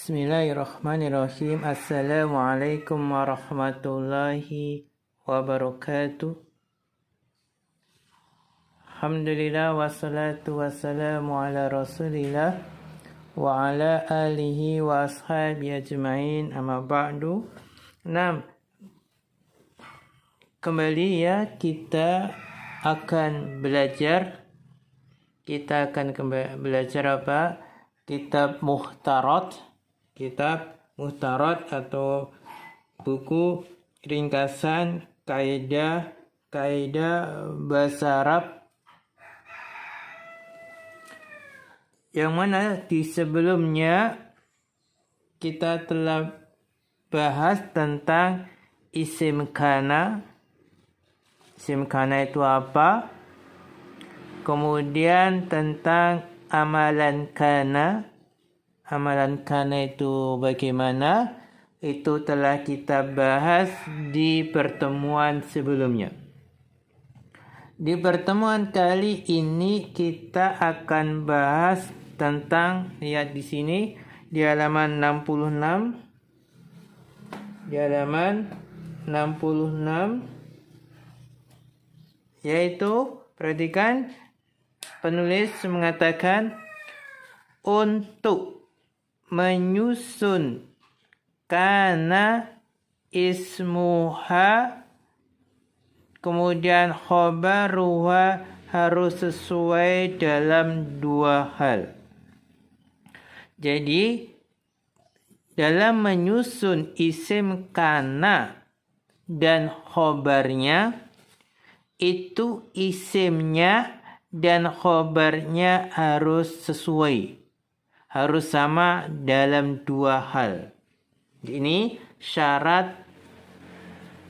Bismillahirrahmanirrahim. Assalamualaikum warahmatullahi wabarakatuh. Alhamdulillah wassalatu wassalamu ala rasulillah wa ala alihi wa ashabihi ajma'in, amma ba'du. Kembali ya, kita akan belajar apa? Kitab Muhtarat atau buku ringkasan kaidah bahasa Arab, yang mana di sebelumnya kita telah bahas tentang isim kana. Isim kana itu apa? Kemudian tentang amalan kana. Amalan kana itu bagaimana? Itu telah kita bahas di pertemuan sebelumnya. Di pertemuan kali ini kita akan bahas tentang, lihat di sini di halaman 66. Di halaman 66, yaitu perhatikan, penulis mengatakan untuk menyusun kana ismuha, kemudian khobaruha harus sesuai dalam dua hal. Jadi dalam menyusun isim kana dan khobarnya, itu isimnya dan khobarnya harus sesuai, harus sama dalam dua hal. Ini syarat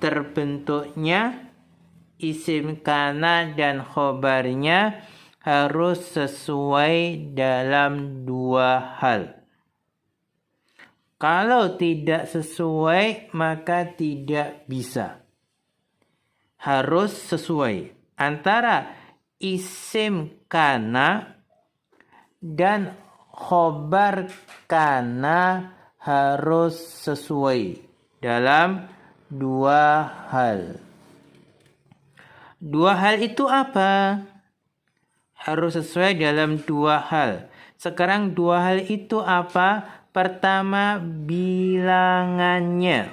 terbentuknya isim kana dan khobarnya harus sesuai dalam dua hal. Kalau tidak sesuai maka tidak bisa. Harus sesuai antara isim kana dan khobar kana, harus sesuai dalam dua hal. Dua hal itu apa? Harus sesuai dalam dua hal. Sekarang dua hal itu apa? Pertama, bilangannya.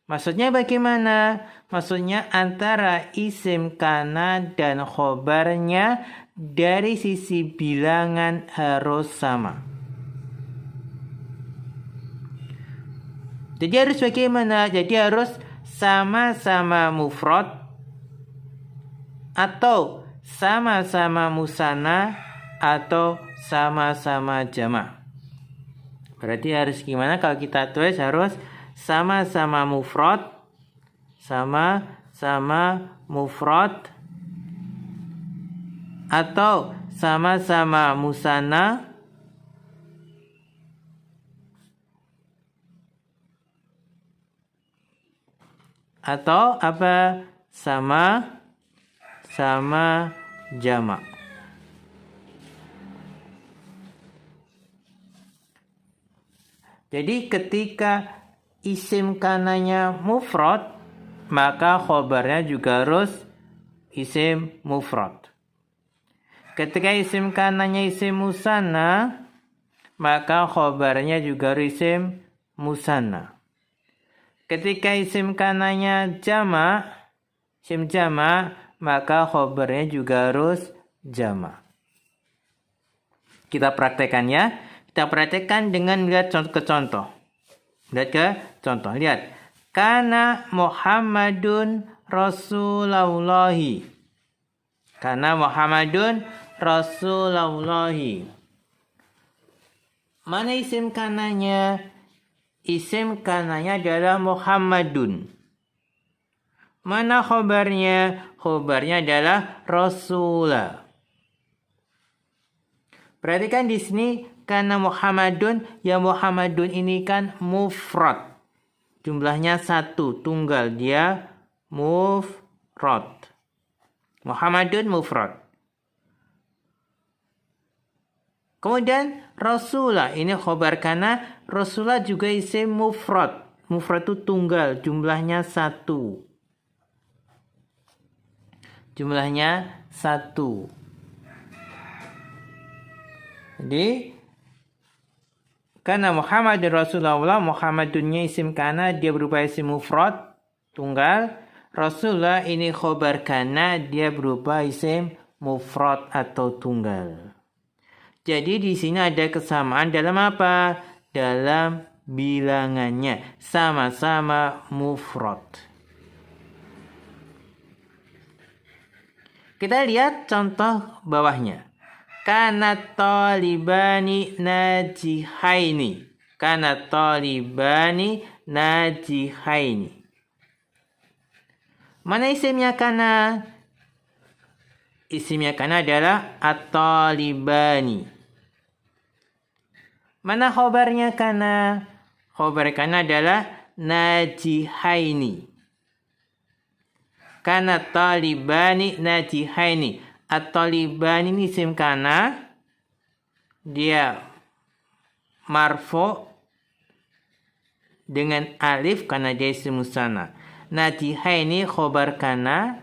Maksudnya bagaimana? Maksudnya antara isim kana dan khobarnya dari sisi bilangan harus sama. Jadi harus bagaimana? Jadi harus sama-sama mufrad atau sama-sama musanna atau sama-sama jamak. Berarti harus gimana kalau kita tulis? Harus sama-sama mufrad, atau sama-sama musanna atau apa? Sama-sama jamak. Jadi ketika isim kananya mufrad, maka khobarnya juga harus isim mufrad. Ketika isim kananya isim musanna, maka khobarnya juga harus isim musanna. Ketika isim kananya isim jamak, maka khobarnya juga harus jamak. Kita praktekkan ya. Kita praktekkan dengan melihat contoh. Lihat. Kana Muhammadun Rasulullahi. Kana Muhammadun Rasulullahi. Mana isim kananya? Isim kananya adalah Muhammadun. Mana khobarnya? Khobarnya adalah Rasulah. Perhatikan di sini, karena Muhammadun, ya Muhammadun ini kan mufrad. Jumlahnya satu, tunggal, dia mufrad. Muhammadun mufrad. Kemudian Rasulah, ini khobar kana. Rasulah juga isim mufrad. Mufrad itu tunggal, jumlahnya 1. Jumlahnya 1. Jadi karena Muhammad Rasulullah, Muhammadunnya isim kana, dia berupa isim mufrad tunggal. Rasulullah ini khobar kana, dia berupa isim mufrad atau tunggal. Jadi di sini ada kesamaan dalam apa? Dalam bilangannya, sama-sama mufrad. Kita lihat contoh bawahnya. Kana talibani najihaini. Kana talibani najihaini. Mana isimnya kana? Isimnya kana adalah at-talibani. Mana khobarnya kana? Khobar kana adalah najihaini. Kana talibani najihaini. At-talibani ini isim kana. Dia marfu dengan alif karena dia isim musanna. Najihaini khobar kana.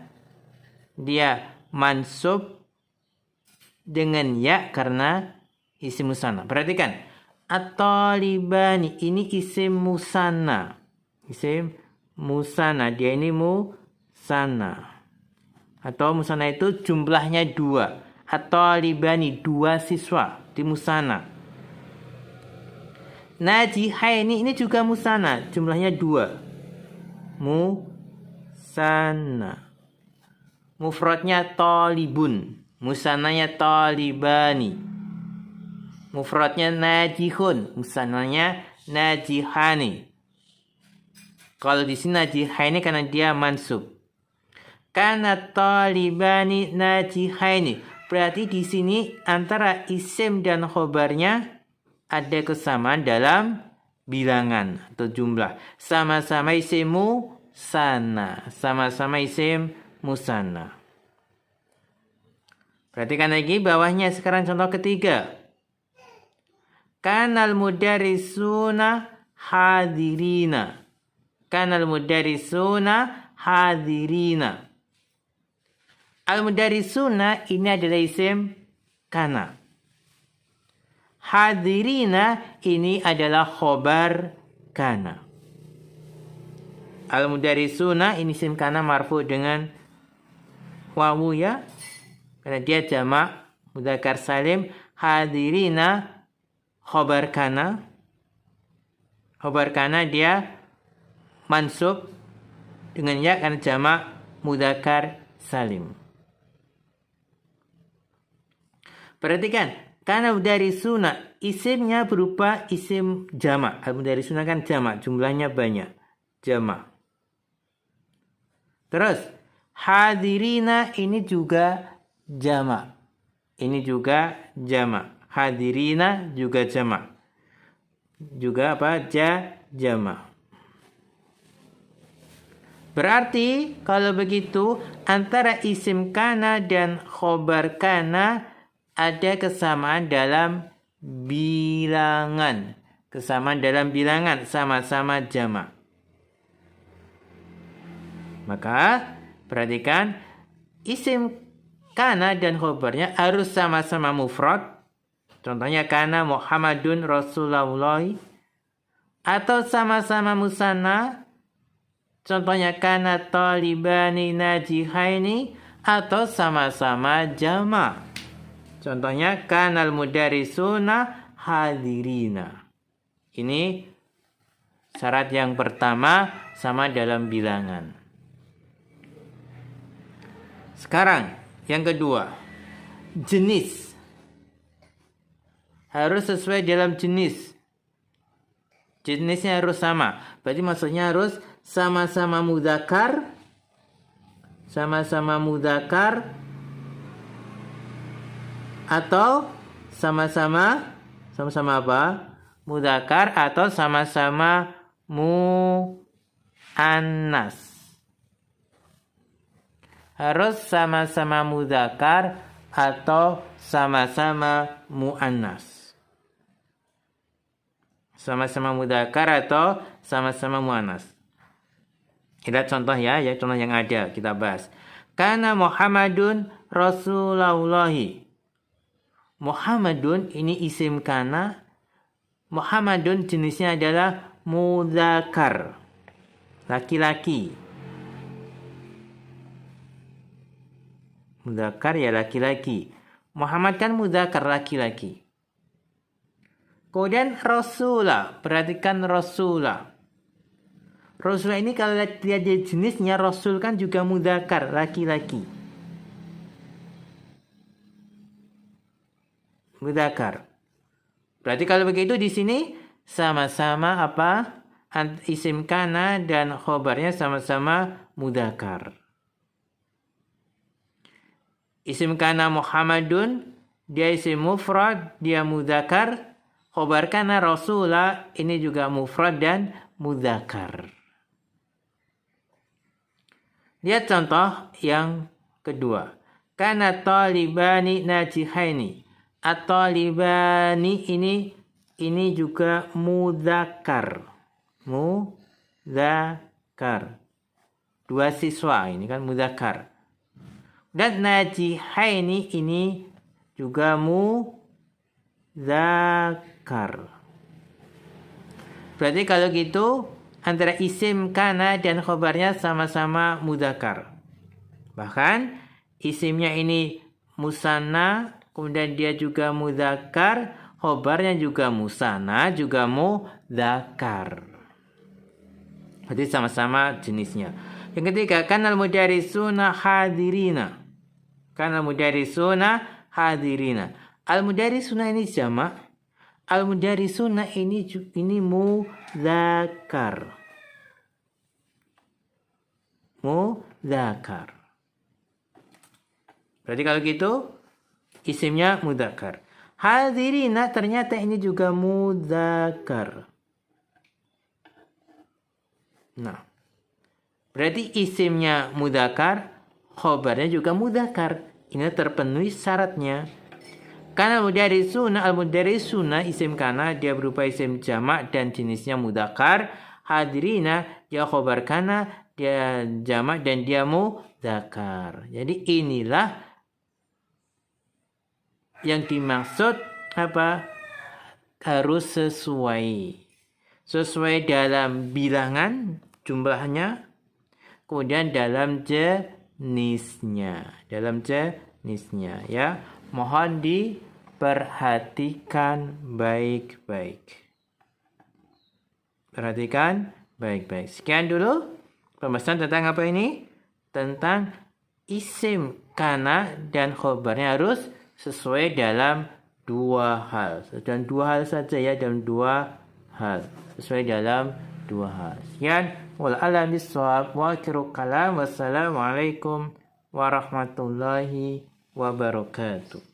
Dia mansub dengan ya karena isim musanna. Perhatikan. At-talibani ini isim musanna. Isim musanna. Dia ini musanna. Atau musanna itu jumlahnya 2. At-talibani 2 siswa di musanna. Najihaini ini juga musanna. Jumlahnya 2. Musanna. Mufradnya talibun. Musannanya talibani. Mufradnya najihun, musannanya najihani. Kalau di sini najihaini karena dia mansub. Kana talibani najihaini. Berarti di sini antara isim dan khobarnya ada kesamaan dalam bilangan atau jumlah. Sama-sama isim musanna. Sama-sama isim musanna. Perhatikan lagi bawahnya sekarang contoh ketiga. Kanal mudarrisuna hadirina. Kanal mudarrisuna hadirina. Al-mudarrisuna ini adalah isim kana. Hadirina ini adalah khobar kana. Al-mudarrisuna ini isim kana marfu dengan wawu ya. Karena dia jamak mudzakkar salim. Hadirina khobar kana. Khobar kana dia mansub dengan ya karena jamak mudzakkar salim. Perhatikan, kana mudarrisuna isimnya berupa isim jamak. Al-mudarrisuna kan jamak, jumlahnya banyak. Jamak. Terus hadirina ini juga jamak. Ini juga jamak. Hadirina juga jamak. Juga apa? Jamak. Berarti kalau begitu antara isim kana dan khobar kana ada kesamaan dalam bilangan. Kesamaan dalam bilangan sama-sama jamak. Maka perhatikan isim kana dan khobarnya harus sama-sama mufrad. Contohnya kana Muhammadun Rasulullah. Atau sama-sama musanna. Contohnya kana talibani najihaini. Atau sama-sama jamak. Contohnya kanal mudarrisuna hadirina. Ini syarat yang pertama sama dalam bilangan. Sekarang yang kedua, jenis. Harus sesuai dalam jenis. Jenisnya harus sama. Berarti maksudnya harus sama-sama mudzakkar. Sama-sama mudzakkar. Atau sama-sama apa? Mudzakkar atau sama-sama muannas. Harus sama-sama mudzakkar atau sama-sama muannas. Sama-sama mudzakkar atau sama-sama muannas. Lihat contoh ya, contoh yang ada kita bahas. Kana Muhammadun Rasulullahi. Muhammadun ini isim kana. Muhammadun jenisnya adalah mudzakkar, laki-laki. Mudzakkar ya laki-laki. Muhammad kan mudzakkar laki-laki. Kemudian Rasulah, perhatikan Rasulah. Rasulah ini kalau lihat dari jenisnya, Rasul kan juga mudzakkar laki-laki. Mudzakkar. Berarti kalau begitu di sini sama-sama apa? Isim kana dan khobarnya sama-sama mudzakkar. Isim kana Muhammadun, dia isim mufrad, dia mudzakkar. Khobar kana Rasulah, ini juga mufrad dan mudzakkar. Lihat contoh yang kedua. Kana talibani najihaini. At-talibani ini juga mudzakkar. Mudzakkar. Dua siswa, ini kan mudzakkar. Dan najihaini ini juga mudzakkar. Berarti kalau gitu antara isim kana dan khobarnya sama-sama mudzakkar. Bahkan isimnya ini musanna, kemudian dia juga mudzakkar, khobarnya juga musanna, juga mudzakkar. Berarti sama-sama jenisnya. Yang ketiga, kanal mudarisuna hadirina. Kanal mudarisuna hadirina. Al-mudarisuna ini jamak. Al-mudarisuna ini mudzakkar. Mudzakkar. Berarti kalau gitu isimnya mudzakkar. Hadirina ternyata ini juga mudzakkar. Nah, berarti isimnya mudzakkar, khobarnya juga mudzakkar. Ini terpenuhi syaratnya. Karena al-mudarisuna isim kana, dia berupa isim jamak dan jenisnya mudzakkar. Hadirina dia khobar kana, dia jamak dan dia mudzakkar. Jadi inilah yang dimaksud apa? Harus sesuai. Sesuai dalam bilangan jumlahnya, kemudian dalam jenisnya. Dalam jenisnya ya. Mohon diperhatikan baik-baik. Perhatikan baik-baik. Sekian dulu pembahasan tentang apa ini? Tentang isim kana dan khobarnya harus sesuai dalam dua hal. Dan dua hal saja ya, dalam dua hal. Sesuai dalam dua hal. Sekian. Wal'alam bisawab wa akhiru kalam. Wassalamualaikum warahmatullahi wabarakatuh.